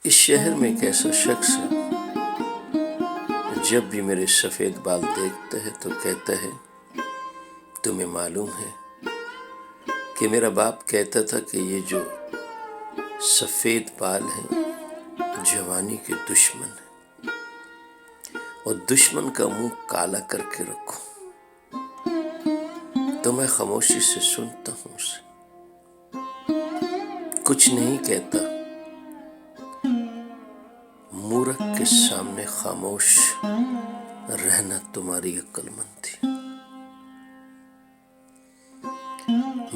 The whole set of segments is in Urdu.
اس شہر میں ایک ایسا شخص ہے جب بھی میرے سفید بال دیکھتا ہے تو کہتا ہے تمہیں معلوم ہے کہ میرا باپ کہتا تھا کہ یہ جو سفید بال ہیں جوانی کے دشمن ہیں اور دشمن کا منہ کالا کر کے رکھو۔ تو میں خاموشی سے سنتا ہوں اسے، کچھ نہیں کہتا، مورخ کے سامنے خاموش رہنا تمہاری عقل مندی۔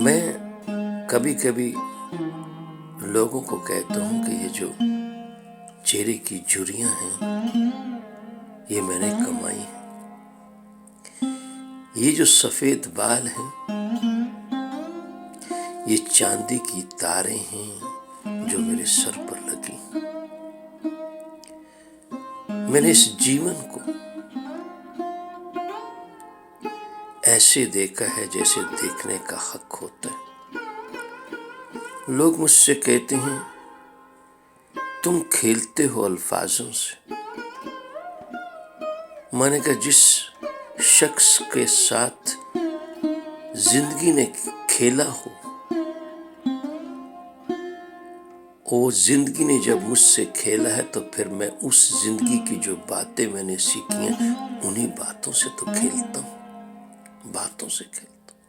میں کبھی کبھی لوگوں کو کہتا ہوں کہ یہ جو چہرے کی جھریاں ہیں یہ میں نے کمائی ہیں، یہ جو سفید بال ہیں یہ چاندی کی تاریں ہیں جو میرے سر پر لگی۔ میں نے اس جیون کو ایسے دیکھا ہے جیسے دیکھنے کا حق ہوتا ہے۔ لوگ مجھ سے کہتے ہیں تم کھیلتے ہو الفاظوں سے۔ میں نے کہا جس شخص کے ساتھ زندگی نے کھیلا ہو، وہ زندگی نے جب مجھ سے کھیلا ہے تو پھر میں اس زندگی کی جو باتیں میں نے سیکھی ہیں انہی باتوں سے تو کھیلتا ہوں، باتوں سے کھیلتا ہوں۔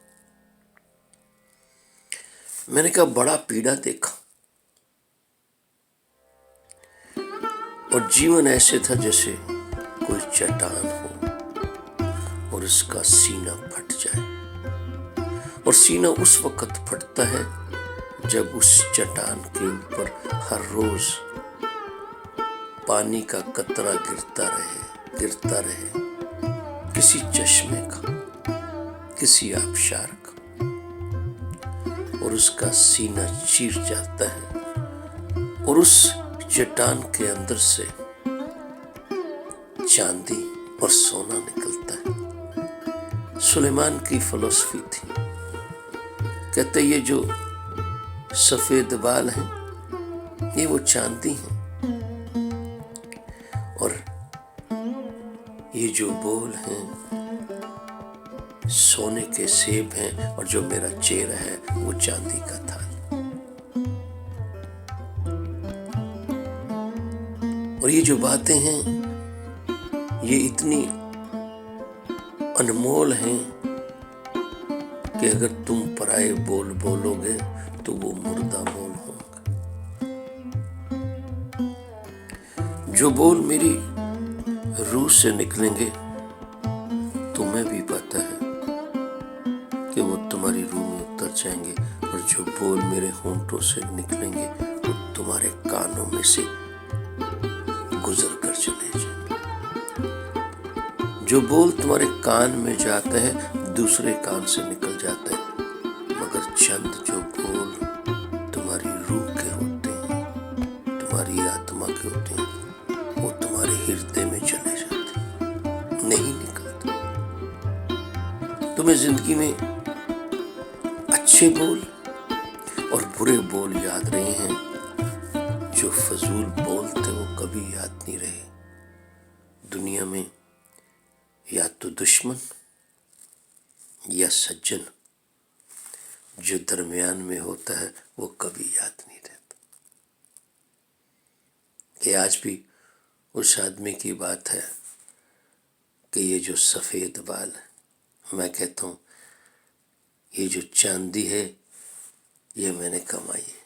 میں نے کہا بڑا پیڑا دیکھا اور جیون ایسے تھا جیسے کوئی چٹان ہو اور اس کا سینہ پھٹ جائے، اور سینہ اس وقت پھٹتا ہے جب اس چٹان کے اوپر ہر روز پانی کا قطرہ گرتا رہے، کسی چشمے کا، کسی آبشار کا، اور اس کا سینہ چیر جاتا ہے اور اس چٹان کے اندر سے چاندی اور سونا نکلتا ہے۔ سلیمان کی فلسفی تھی، کہتے یہ جو سفید بال ہیں یہ وہ چاندی ہیں اور یہ جو بول ہیں سونے کے سیب ہیں، اور جو میرا چہرہ ہے وہ چاندی کا تھال۔ اور یہ جو باتیں ہیں یہ اتنی انمول ہیں کہ اگر تم پرائے بول بولو گے تو وہ مردہ بول ہوں گے۔ جو بول میری روح سے نکلیں گے تمہیں بھی پتہ ہے کہ وہ تمہاری روح میں اتر جائیں گے، اور جو بول میرے ہونٹوں سے نکلیں گے وہ تمہارے کانوں میں سے گزر کر چلے جائیں گے۔ جو بول تمہارے کان میں جاتا ہے دوسرے کان سے نکل جاتا ہے، مگر چند جو بول تمہاری روح کے ہوتے ہیں، تمہاری آتما کے ہوتے ہیں، وہ تمہارے ہردے میں چلے جاتے ہیں، نہیں نکلتے۔ تمہیں زندگی میں اچھے بول اور برے بول یاد رہے ہیں، جو فضول بول تھے وہ کبھی یاد نہیں رہے۔ دنیا میں یا تو دشمن یا سجن، جو درمیان میں ہوتا ہے وہ کبھی یاد نہیں رہتا۔ کہ آج بھی اس آدمی کی بات ہے کہ یہ جو سفید بال ہے، میں کہتا ہوں یہ جو چاندی ہے یہ میں نے کمائی ہے۔